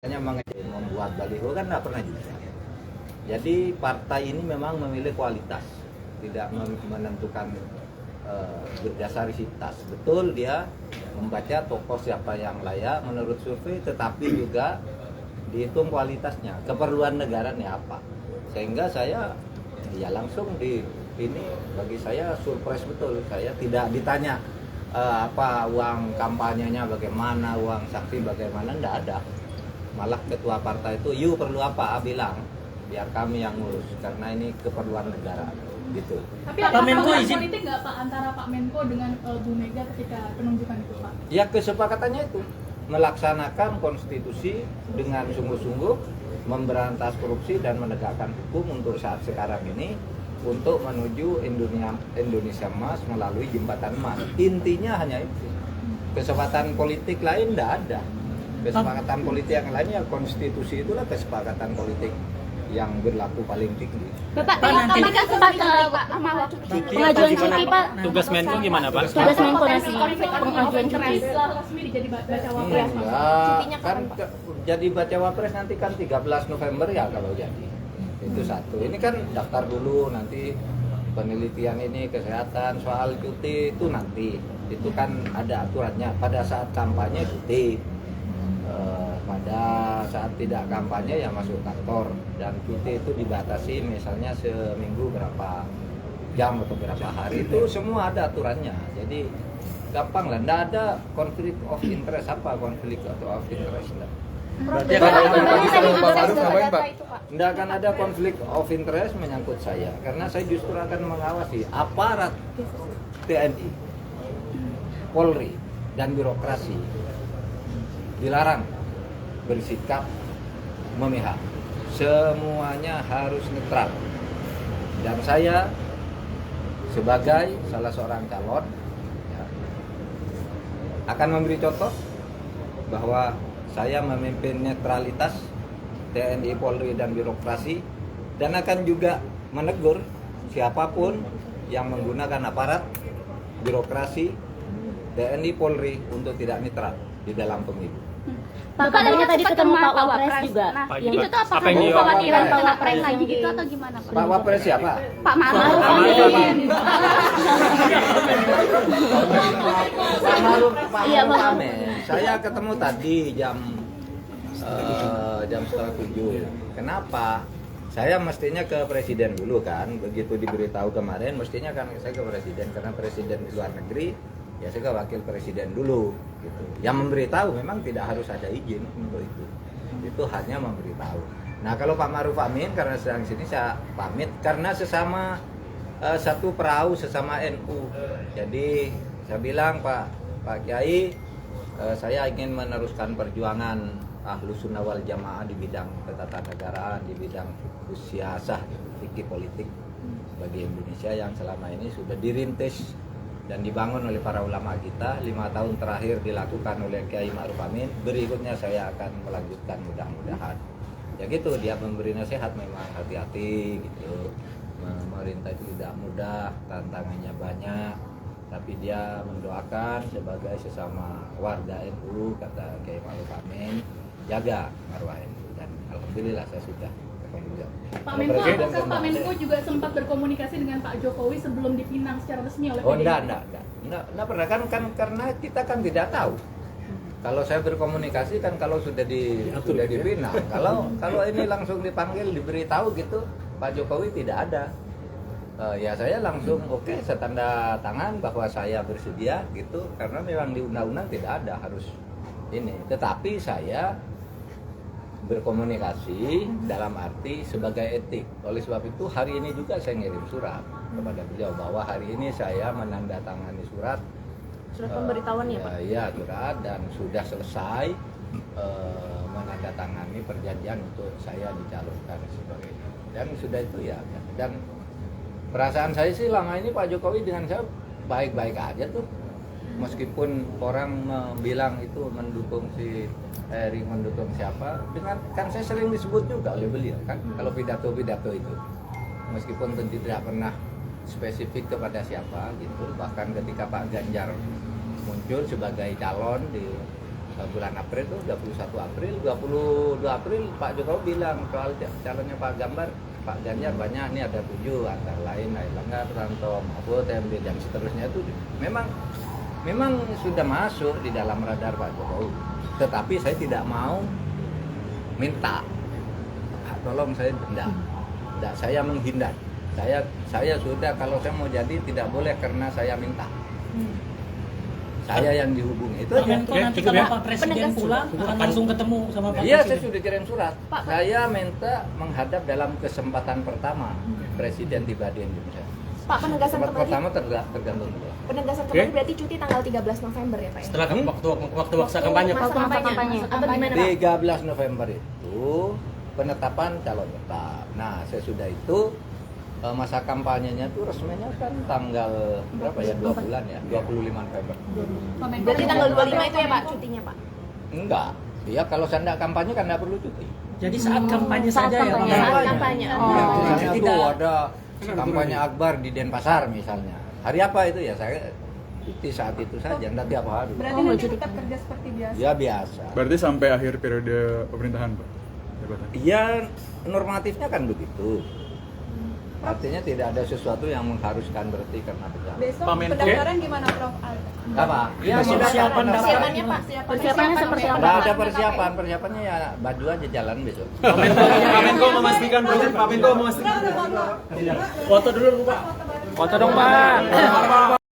Hanya membuat baliho kan nggak pernah juga. Jadi partai ini memang memilih kualitas, tidak menentukan berdasaritas. Betul dia membaca tokoh siapa yang layak menurut survei, tetapi juga dihitung kualitasnya, keperluan negara nih apa. Sehingga saya ya langsung di ini bagi saya surprise betul. Saya tidak ditanya apa uang kampanyenya bagaimana, uang saksi bagaimana, enggak ada. Malah ketua partai itu, "You perlu apa?" bilang, "Biar kami yang ngurus karena ini keperluan negara." Gitu. Tapi ada hubungan politik nggak Pak antara Pak Menko dengan Bu Mega ketika penunjukan itu Pak? Ya kesepakatannya itu melaksanakan konstitusi dengan sungguh-sungguh, memberantas korupsi dan menegakkan hukum untuk saat sekarang ini, untuk menuju Indonesia Emas melalui jembatan emas. Intinya hanya itu. Kesepakatan politik lain tidak ada. Kesepakatan politik yang lainnya konstitusi itulah kesepakatan politik yang berlaku paling tinggi. Bapak, nanti kan sempat ke pengajuan cuti Pak. Tugas Menko gimana Pak? Tugas Menko nanti pengajuan cuti. Resmi jadi baca wapres Pak. Enggak, kan jadi baca wapres nanti kan 13 November ya kalau jadi. Itu satu. Ini kan daftar dulu, nanti penelitian ini kesehatan soal cuti itu nanti. Itu kan ada aturannya. Pada saat kampanye cuti. Pada saat tidak kampanye ya masuk kantor, dan cuti itu dibatasi misalnya seminggu berapa jam atau berapa hari, itu semua ada aturannya. Jadi gampang lah, tidak ada konflik of interest. Apa konflik of interest? Berarti akan ada lagi sama Pak Maruf ngapain Pak? Tidak akan ada konflik of interest menyangkut saya, karena saya justru akan mengawasi aparat TNI, Polri, dan birokrasi. Dilarang bersikap memihak, semuanya harus netral. Dan saya sebagai salah seorang calon ya, akan memberi contoh bahwa saya memimpin netralitas TNI, Polri, dan birokrasi, dan akan juga menegur siapapun yang menggunakan aparat birokrasi TNI, Polri untuk tidak netral di dalam pemilu. Pak, katanya tadi ketemu Pak Wapres juga. Nah, itu tuh apakah yang dia kekhawatiran omongkan? Pak Wapres lagi gitu atau gimana Pak? Pak Wapres siapa? Pak Maruf. Pak Maruf Amin. Saya ketemu tadi jam 6:30. Kenapa? Saya mestinya ke presiden dulu kan. Begitu diberitahu kemarin, mestinya kan saya ke presiden, karena presiden di luar negeri. Ya saya ke wakil presiden dulu gitu. Yang memberitahu memang tidak harus ada izin untuk itu. Itu hanya memberitahu. Nah, kalau Pak Maruf Amin karena sedang sini saya pamit karena sesama satu perahu, sesama NU. Jadi saya bilang Pak Kiai, saya ingin meneruskan perjuangan Ahlus Sunnah wal Jamaah di bidang ketatanegaraan, di bidang siasah, fikih politik bagi Indonesia yang selama ini sudah dirintis dan dibangun oleh para ulama kita. 5 tahun terakhir dilakukan oleh Kiai Ma'ruf Amin. Berikutnya saya akan melanjutkan mudah-mudahan. Ya gitu, dia memberi nasihat memang hati-hati gitu. Pemerintah itu tidak mudah, tantangannya banyak. Tapi dia mendoakan sebagai sesama warga NU, kata Kiai Ma'ruf Amin, jaga marwah NU, dan alhamdulillah saya sudah. Pak Menko, apakah Pak Menko juga sempat berkomunikasi dengan Pak Jokowi sebelum dipinang secara resmi oleh PDIP? Oh enggak pernah kan karena kita kan tidak tahu. Kalau saya berkomunikasi kan kalau sudah dipinang. Kalau ini langsung dipanggil, diberitahu gitu, Pak Jokowi tidak ada. Ya saya langsung oke, saya tanda tangan bahwa saya bersedia gitu, karena memang di undang-undang tidak ada harus ini. Tetapi saya berkomunikasi dalam arti sebagai etik. Oleh sebab itu hari ini juga saya ngirim surat kepada beliau bahwa hari ini saya menandatangani surat pemberitahuan ya Pak? Ya surat, dan sudah selesai menandatangani perjanjian untuk saya dicalonkan sebagai, dan sudah itu ya. Dan perasaan saya sih lama ini Pak Jokowi dengan saya baik-baik aja tuh. Meskipun orang bilang itu mendukung si Erick, mendukung siapa, dengan kan saya sering disebut juga oleh beliau kan kalau pidato-pidato itu, meskipun tentu tidak pernah spesifik kepada siapa gitu. Bahkan ketika Pak Ganjar muncul sebagai calon di bulan April tuh 21 April, 22 April Pak Jokowi bilang soal calonnya Pak Ganjar banyak, ini ada 7 antara lain Airlangga, Ranto, Mahfud, MD dan seterusnya itu memang sudah masuk di dalam radar Pak Jokowi. Tetapi saya tidak mau minta, tolong saya tidak, saya menghindar. Saya sudah kalau saya mau jadi tidak boleh karena saya minta. Saya yang dihubungi itu Pak aja. Menko nanti kalau Pak Presiden pulang akan langsung ketemu sama Pak Iya, saya Presiden. sudah kirim surat. Saya minta menghadap dalam kesempatan pertama Presiden tiba di Indonesia. Pak, penegasan Kesempatan kembali. pertama tergantung dia. Penegasan kembali berarti cuti tanggal 13 November ya, Pak ya? Setelah waktu masa kampanye. Masa kampanye. Atau gimana, Pak? 13 November itu penetapan calon tetap. Nah, sesudah itu masa kampanyenya itu resminya kan tanggal berapa ya? 2 bulan ya, 25 November. Berarti tanggal 25 itu ya, Pak, cutinya, Pak? Enggak. Ya kalau saya enggak kampanye kan enggak perlu cuti. Jadi saat kampanye Saat saja ya Pak. kampanye. Saat kampanye. Ya, Oh. misalnya tuh Tidak. ada kampanye akbar di Denpasar misalnya. Hari apa itu ya? Saya cuti saat itu saja, enggak tiap hari. Berarti Oh, nanti jadi- tetap kerja seperti biasa. Ya biasa. Berarti sampai akhir periode pemerintahan, Pak? Jabatan. Iya, normatifnya kan begitu. Artinya tidak ada sesuatu yang mengharuskan berhenti karena pejabat. Besok Pak Menko. pendaftaran gimana Prof? Apa? Ya, Persiapan Persiapannya, Pak. Persiapannya seperti apa? Nggak ada persiapannya ya baju aja jalan besok. Pak Menko memastikan, Pak Menko memastikan. Foto dulu Pak. Foto dong, Pak.